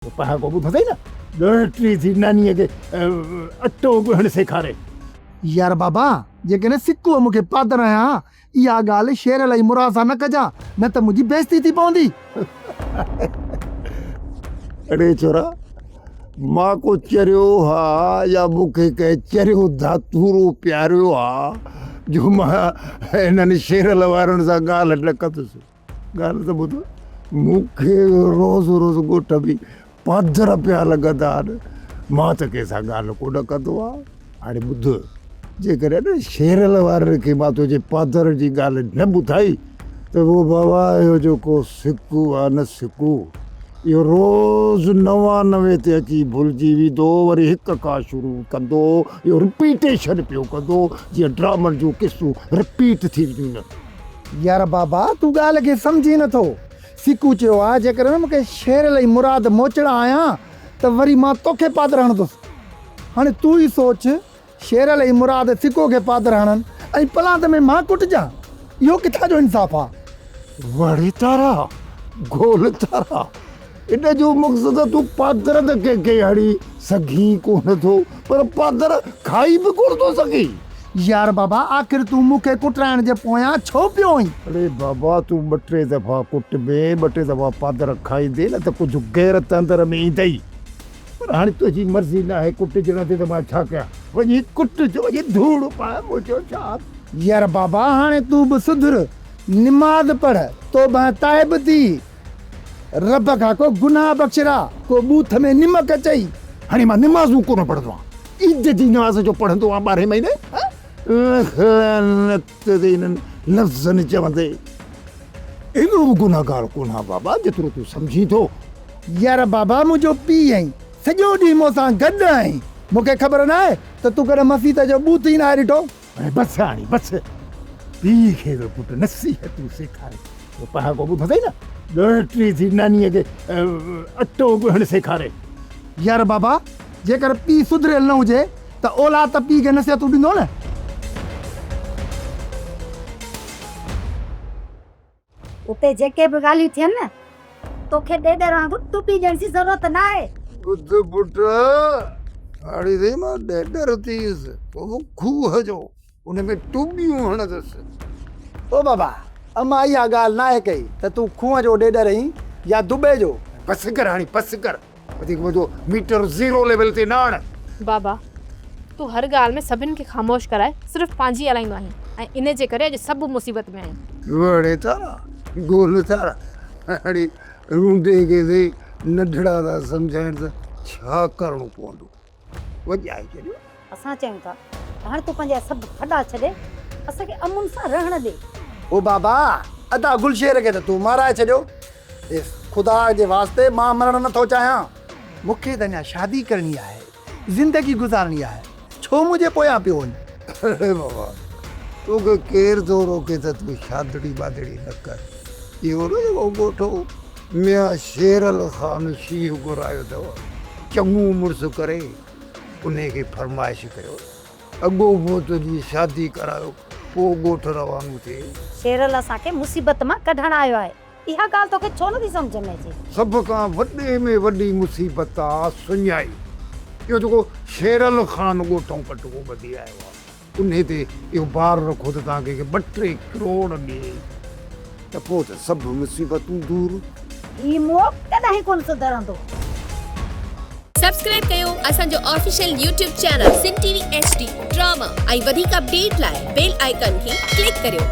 पहा को ॿुधंदई न ॾोहिटी थी नानीअ खे अटो ॻोहणु सेखारे। यार बाबा जेकॾहिं सिक्को मूंखे पादर आहियां इहा ॻाल्हि शेर लाइ मुराद सां न कजां न त मुंहिंजी बेइज़ती थी पवंदी। अड़े छोरा मां को चरियो हा या मूंखे कंहिं चरियो धातूरो प्यारियो हा जो मां हिननि शेरल वारनि सां ॻाल्हि न कंदुसि। ॻाल्हि त ॿुध मूंखे रोज़ रोज़ ॻोठ बि पादर पिया लॻंदा आहिनि मां त कंहिंसां ॻाल्हि कोन कंदो आहे। हाणे ॿुध जेकॾहिं न शेरल वारनि खे मां तुंहिंजे पादर जी ॻाल्हि न ॿुधाई त उहो बाबा इहो जेको सिक्कू आहे न सिक्कू इहो रोज़ 99 ते अची भुलिजी वेंदो वरी हिक खां शुरू कंदो इहो रिपीटेशन पियो कंदो जीअं ड्रामनि जूं क़िस्तूं रिपीट थींदियूं न। यार बाबा तूं ॻाल्हि खे सम्झी नथो। सिक्कू चयो आहे जेकॾहिं मूंखे शेर लाइ मुराद मोचड़ा आहियां त वरी मां तोखे पादर हणंदुसि। हाणे तूं ई सोच शेर लाइ मुराद सिक्को खे पादर हणनि ऐं पलांत में मां कुटिजां इहो किथां जो इंसाफ़ आहे। वड़ी तारा गोल तारा इन जो मक़सदु तूं पादर त कंहिंखे हणी सघी कोन थो पर पादर खाई बि कोन थो सघी। यार बाबा आख़िर तूं मूंखे कुटाइण जे पोयां छो पियो आहीं? अरे बाबा तूं 2-3 दफ़ा कुट में 2-3 दफ़ा पादर खाईंदे न त कुझु गैरत अंदर में ईंदई। पर हाणे तुंहिंजी मर्ज़ी न आहे कुटिजण ते त मां छा कयां वञी कुट जो वञी धूड़ पाए मुंहिंजो छा। यार बाबा हाणे तूं बि सुधर निमाज़ पढ़ तौबा ताइब थी रब खां को गुनाह बख़्शरा को बूथ में निमक अचई। हाणे मां निमाज़ूं कोन पढ़ंदो आहियां ईद जी नमाज़ जो पढ़ंदो आहियां 12 महीने इन्हनि लफ़्ज़नि चवंदे एॾो बि गुनाहगार कोन आहे बाबा जेतिरो तूं सम्झी थो। यार बाबा मुंहिंजो पीउ आहीं सॼो ॾींहुं मूंसां गॾु आहीं मूंखे ख़बर न आहे त तूं कॾहिं मसीत जो बूथ ई न आहे ॾिठो। हाणे बसि हाणे बसि पीउ खे बि पुटु नसीहतूं सेखारे पहा को ॿुधंदई न ॾोहिटी थी नानीअ खे अटो ॻोहणु सेखारे। यार बाबा जेकर पीउ सुधरियल न हुजे त औलाद त पीउ खे नसीहतूं ॾींदो न। उते जेके बि ॻाल्हियूं थियनि न तोखे ॾेॾर वांगुरु टुपी ॾियण जी ज़रूरत न आहे। ॿुध पुटु हाणे दे मां ॾेॾर थीसि पोइ खूह जो उन में टुबियूं हणंदुसि। ओ बाबा अमां इहा ॻाल्हि न आहे कई त तूं खूह जो ॾेॾर आहीं या दुबे जो। बसि कर हाणे बसि कर वधीक मुंहिंजो मीटर 0 लेवल ते न आण। बाबा तूं हर ॻाल्हि में सभिनि खे ख़ामोश कराए सिर्फ़ु पंहिंजी हलाईंदो आहीं ऐं इन जे करे अॼु सभु मुसीबत में आहिनि। वड़े तारा गोल तारा हाणे रूंदे खे नंढड़ा था सम्झाइनि त छा करिणो पवंदो वॼाए छॾियो। असां चयूं था हाणे तूं पंहिंजा सभु फॾा छॾे असांखे अमुन सां रहण ॾे। ओ बाबा अदा गुलशेर खे त तूं माराए छॾियो। ख़ुदा जे वास्ते मां मरणु नथो चाहियां मूंखे त अञा शादी करणी आहे ज़िंदगी गुज़ारणी आहे छो मुंहिंजे पोयां पियो वञ। अरे बाबा तोखे केरु थो रोके त तूं शादड़ी वादड़ी न कर। इहो न जेको ॻोठो मियां शेरल ख़ान शींहुं घुरायो अथव चङो मुड़ुसु करे उन खे फरमाइश कयो अॻो पोइ तुंहिंजी शादी करायो पोइ ॻोठ रवानो थिए। शेरल असांखे मुसीबत मां कढण आयो आहे इहा ॻाल्हि तोखे छो नथी सम्झ में अचे? सभ खां वॾे में वॾी मुसीबत आहे सुञाई। इहो जेको शेरल ख़ान ॻोठों कटको ॿधी आयो आहे उन ते इहो बार रखो त तव्हांखे 2-3 करोड़ ॾिए त पोइ त सभु मुसीबतूं दूर। ही मुंहुं कॾहिं कोन सुधरंदो। सब्सक्राइब कयो असांजो official YouTube channel Sindh TV HD drama ऐं वधीक अपडेट लाइ बेल आइकन खे क्लिक करियो।